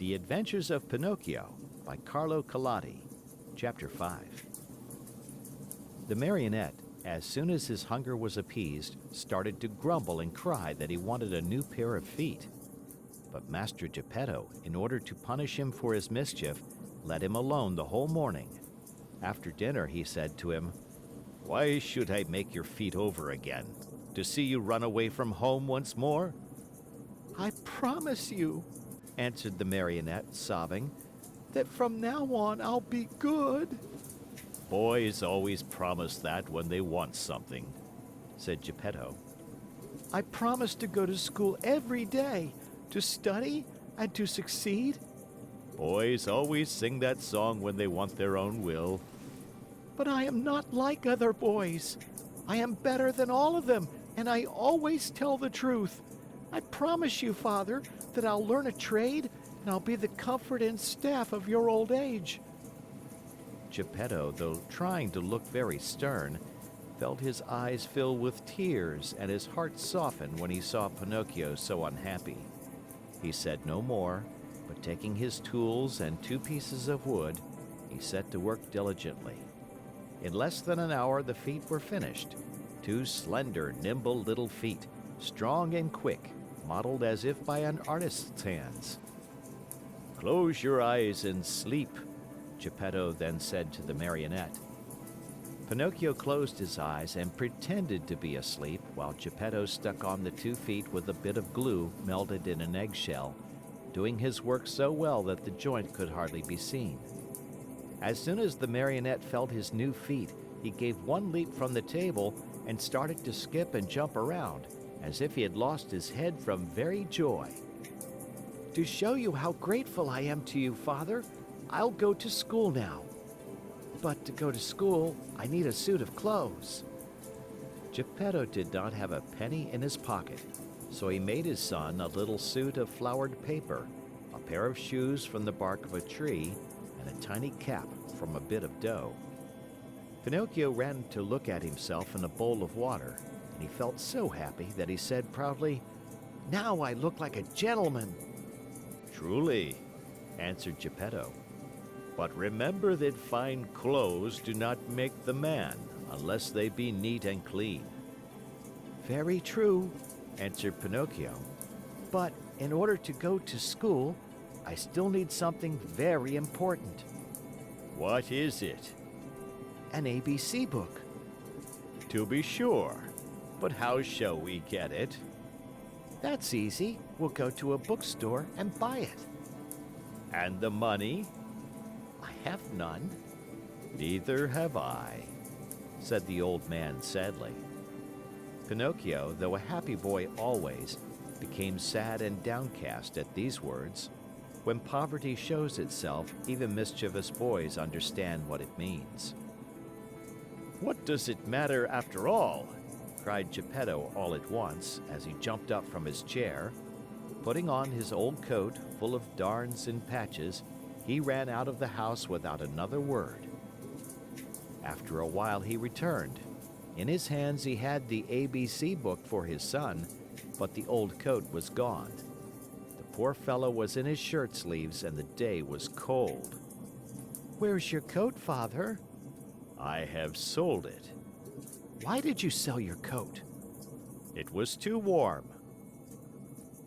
The Adventures of Pinocchio by Carlo Collodi, Chapter 5. The Marionette, as soon as his hunger was appeased, started to grumble and cry that he wanted a new pair of feet. But Master Geppetto, in order to punish him for his mischief, let him alone the whole morning. After dinner he said to him, "Why should I make your feet over again? To see you run away from home once more?" "I promise you," answered the Marionette, sobbing, "that from now on I'll be good." "Boys always promise that when they want something," said Geppetto. "I promise to go to school every day, to study and to succeed." "Boys always sing that song when they want their own will." "But I am not like other boys. I am better than all of them, and I always tell the truth. I promise you, Father, that I'll learn a trade and I'll be the comfort and staff of your old age." Geppetto, though trying to look very stern, felt his eyes fill with tears and his heart soften when he saw Pinocchio so unhappy. He said no more, but taking his tools and 2 pieces of wood, he set to work diligently. In less than an hour the feet were finished, 2 slender, nimble little feet, strong and quick, modeled as if by an artist's hands. "Close your eyes and sleep," Geppetto then said to the Marionette. Pinocchio closed his eyes and pretended to be asleep while Geppetto stuck on the 2 feet with a bit of glue melted in an eggshell, doing his work so well that the joint could hardly be seen. As soon as the Marionette felt his new feet, he gave 1 leap from the table and started to skip and jump around, as if he had lost his head from very joy. "To show you how grateful I am to you, Father, I'll go to school now. But to go to school, I need a suit of clothes." Geppetto did not have a penny in his pocket, so he made his son a little suit of flowered paper, a pair of shoes from the bark of a tree, and a tiny cap from a bit of dough. Pinocchio ran to look at himself in a bowl of water, and he felt so happy that he said proudly, "Now I look like a gentleman." "Truly," answered Geppetto. "But remember that fine clothes do not make the man unless they be neat and clean." "Very true," answered Pinocchio. "But in order to go to school, I still need something very important." "What is it?" "An ABC book." "To be sure. But how shall we get it?" "That's easy. We'll go to a bookstore and buy it." "And the money?" "I have none." "Neither have I," said the old man sadly. Pinocchio, though a happy boy always, became sad and downcast at these words. When poverty shows itself, even mischievous boys understand what it means. "What does it matter after all?" cried Geppetto all at once as he jumped up from his chair. Putting on his old coat full of darns and patches, he ran out of the house without another word. After a while he returned. In his hands he had the ABC book for his son, but the old coat was gone. The poor fellow was in his shirt sleeves and the day was cold. "Where's your coat, Father?" "I have sold it." "Why did you sell your coat?" "It was too warm."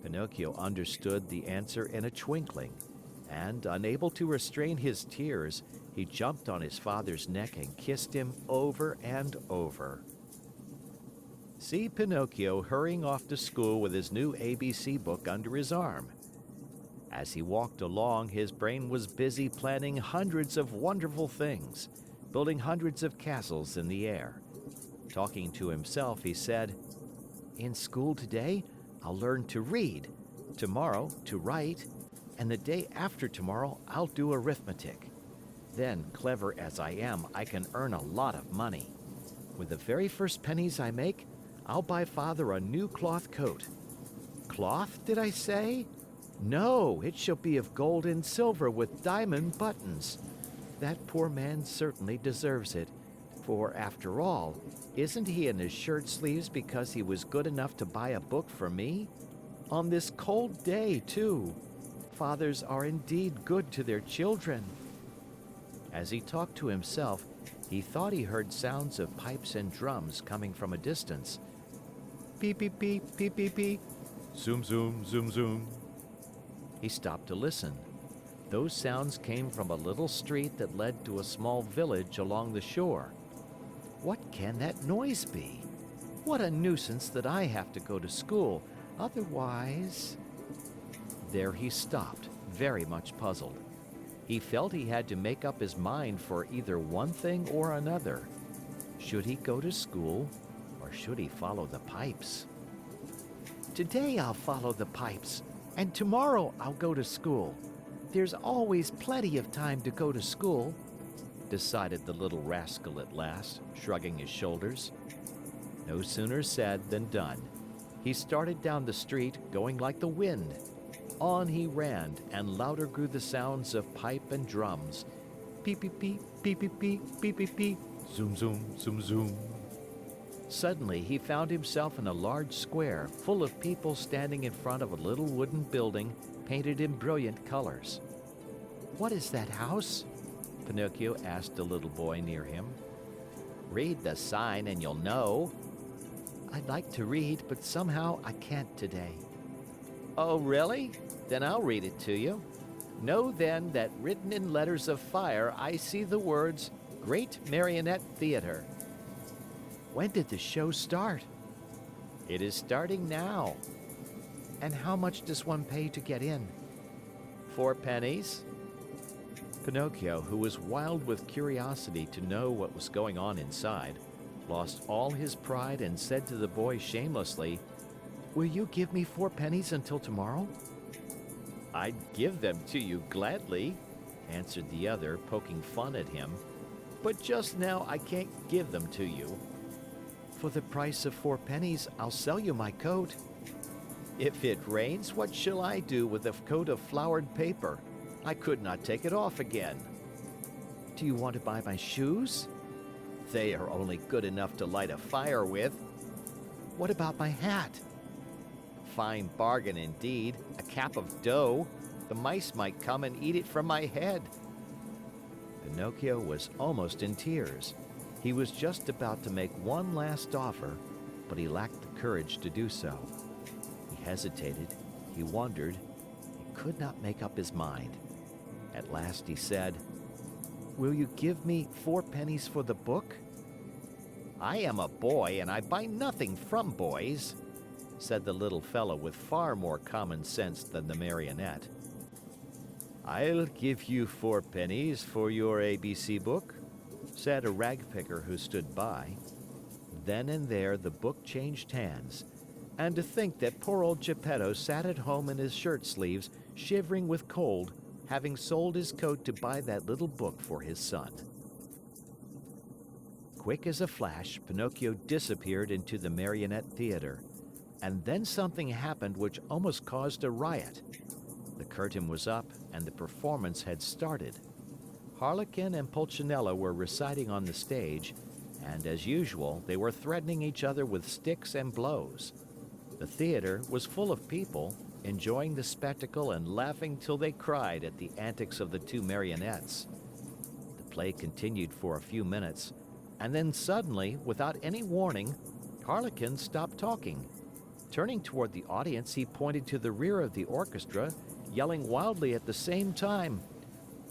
Pinocchio understood the answer in a twinkling, and, unable to restrain his tears, he jumped on his father's neck and kissed him over and over. See Pinocchio hurrying off to school with his new ABC book under his arm. As he walked along, his brain was busy planning hundreds of wonderful things, building hundreds of castles in the air. Talking to himself, he said, "In school today, I'll learn to read, tomorrow to write, and the day after tomorrow I'll do arithmetic. Then, clever as I am, I can earn a lot of money. With the very first pennies I make, I'll buy Father a new cloth coat." "Cloth, did I say? No, it shall be of gold and silver with diamond buttons. That poor man certainly deserves it, for after all, isn't he in his shirt sleeves because he was good enough to buy a book for me? On this cold day, too. fathers are indeed good to their children." As he talked to himself, he thought he heard sounds of pipes and drums coming from a distance. Beep, beep, beep, beep, beep, beep. Zoom, zoom, zoom, zoom. He stopped to listen. Those sounds came from a little street that led to a small village along the shore. What can that noise be? What a nuisance that I have to go to school. Otherwise... There he stopped, very much puzzled. He felt he had to make up his mind for either one thing or another. Should he go to school, or should he follow the pipes? "Today I'll follow the pipes, and tomorrow I'll go to school. There's always plenty of time to go to school," decided the little rascal at last, shrugging his shoulders. No sooner said than done. He started down the street, going like the wind. On he ran, and louder grew the sounds of pipe and drums. Beep, beep, beep, beep, beep, beep, beep, beep, beep. Zoom, zoom, zoom, zoom. Suddenly, he found himself in a large square full of people standing in front of a little wooden building painted in brilliant colors. "What is that house?" Pinocchio asked a little boy near him. "Read the sign and you'll know." "I'd like to read, but somehow I can't today." "Oh, really? Then I'll read it to you. Know then that written in letters of fire I see the words, 'Great Marionette Theater.'" "When did the show start?" "It is starting now." "And how much does one pay to get in?" 4 pennies. Pinocchio, who was wild with curiosity to know what was going on inside, lost all his pride and said to the boy shamelessly, "Will you give me 4 pennies until tomorrow?" "I'd give them to you gladly," answered the other, poking fun at him. "But just now I can't give them to you." "For the price of 4 pennies, I'll sell you my coat." "If it rains, what shall I do with a coat of flowered paper? I could not take it off again." "Do you want to buy my shoes?" "They are only good enough to light a fire with." "What about my hat?" "Fine bargain indeed, a cap of dough. The mice might come and eat it from my head." Pinocchio was almost in tears. He was just about to make one last offer, but he lacked the courage to do so. He hesitated, he wondered, he could not make up his mind. At last he said, "Will you give me 4 pennies for the book?" "I am a boy and I buy nothing from boys," said the little fellow with far more common sense than the Marionette. "I'll give you 4 pennies for your ABC book," said a ragpicker who stood by. Then and there the book changed hands, and to think that poor old Geppetto sat at home in his shirt sleeves, shivering with cold, having sold his coat to buy that little book for his son. Quick as a flash, Pinocchio disappeared into the Marionette Theater, and then something happened which almost caused a riot. The curtain was up, and the performance had started. Harlequin and Pulcinella were reciting on the stage, and as usual, they were threatening each other with sticks and blows. The theater was full of people, enjoying the spectacle and laughing till they cried at the antics of the 2 marionettes. The play continued for a few minutes, and then suddenly, without any warning, Harlequin stopped talking. Turning toward the audience, he pointed to the rear of the orchestra, yelling wildly at the same time,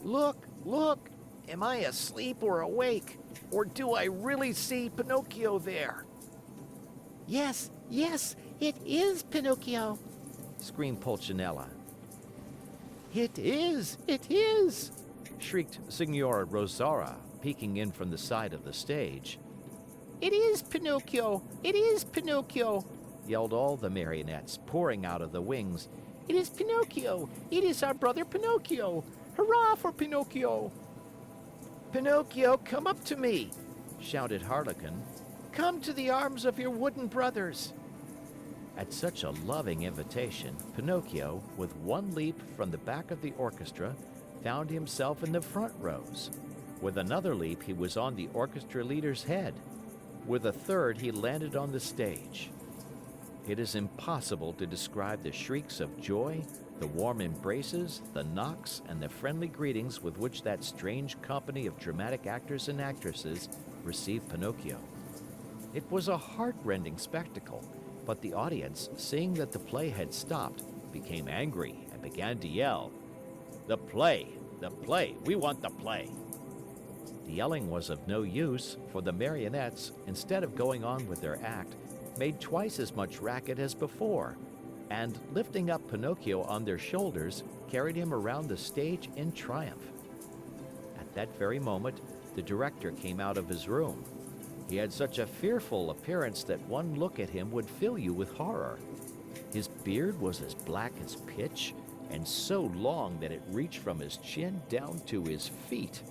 "Look, look! Am I asleep or awake? Or do I really see Pinocchio there?" "Yes, yes, it is Pinocchio!" screamed Pulcinella. It is!" shrieked Signora Rosaura, peeking in from the side of the stage. "It is Pinocchio! It is Pinocchio!" yelled all the marionettes, pouring out of the wings. "It is Pinocchio! It is our brother Pinocchio! Hurrah for Pinocchio!" "Pinocchio, come up to me!" shouted Harlequin. "Come to the arms of your wooden brothers!" At such a loving invitation, Pinocchio, with one leap from the back of the orchestra, found himself in the front rows. With another leap, he was on the orchestra leader's head. With a third, he landed on the stage. It is impossible to describe the shrieks of joy, The warm embraces, the knocks, and the friendly greetings with which that strange company of dramatic actors and actresses received Pinocchio. It was a heart-rending spectacle, but the audience, seeing that the play had stopped, became angry and began to yell, "The play! The play! We want the play!" The yelling was of no use, for the marionettes, instead of going on with their act, made twice as much racket as before, and, lifting up Pinocchio on their shoulders, carried him around the stage in triumph. At that very moment, the director came out of his room. He had such a fearful appearance that one look at him would fill you with horror. His beard was as black as pitch, and so long that it reached from his chin down to his feet.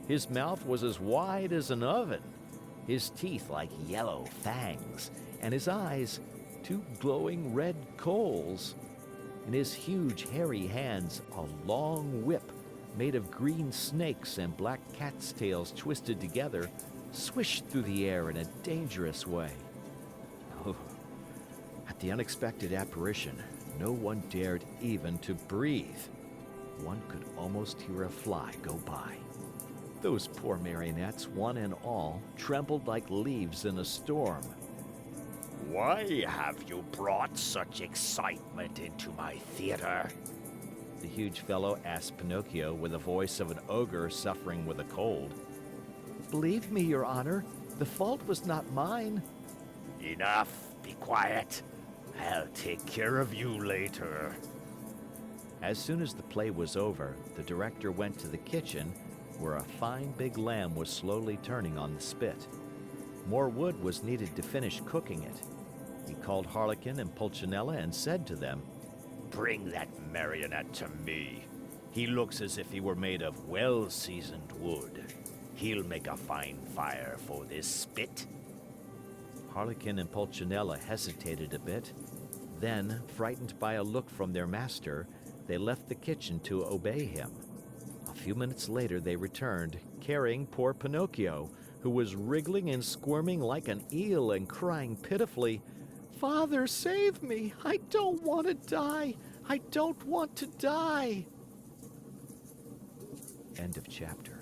His mouth was as wide as an oven, his teeth like yellow fangs, and his eyes two glowing red coals. In his huge hairy hands a long whip, made of green snakes and black cat's tails twisted together, swished through the air in a dangerous way. Oh, at the unexpected apparition, no one dared even to breathe. One could almost hear a fly go by. Those poor marionettes, one and all, trembled like leaves in a storm. "Why have you brought such excitement into my theater?" The huge fellow asked Pinocchio with the voice of an ogre suffering with a cold. Believe me, Your Honor, the fault was not mine. Enough. Be quiet. I'll take care of you later. As soon as the play was over, the director went to the kitchen, where a fine big lamb was slowly turning on the spit. More wood was needed to finish cooking it. He called Harlequin and Pulcinella and said to them, "Bring that marionette to me. He looks as if he were made of well-seasoned wood. He'll make a fine fire for this spit." Harlequin and Pulcinella hesitated a bit. Then, frightened by a look from their master, they left the kitchen to obey him. A few minutes later they returned, carrying poor Pinocchio, who was wriggling and squirming like an eel and crying pitifully, "Father, save me! I don't want to die! I don't want to die!" End of chapter.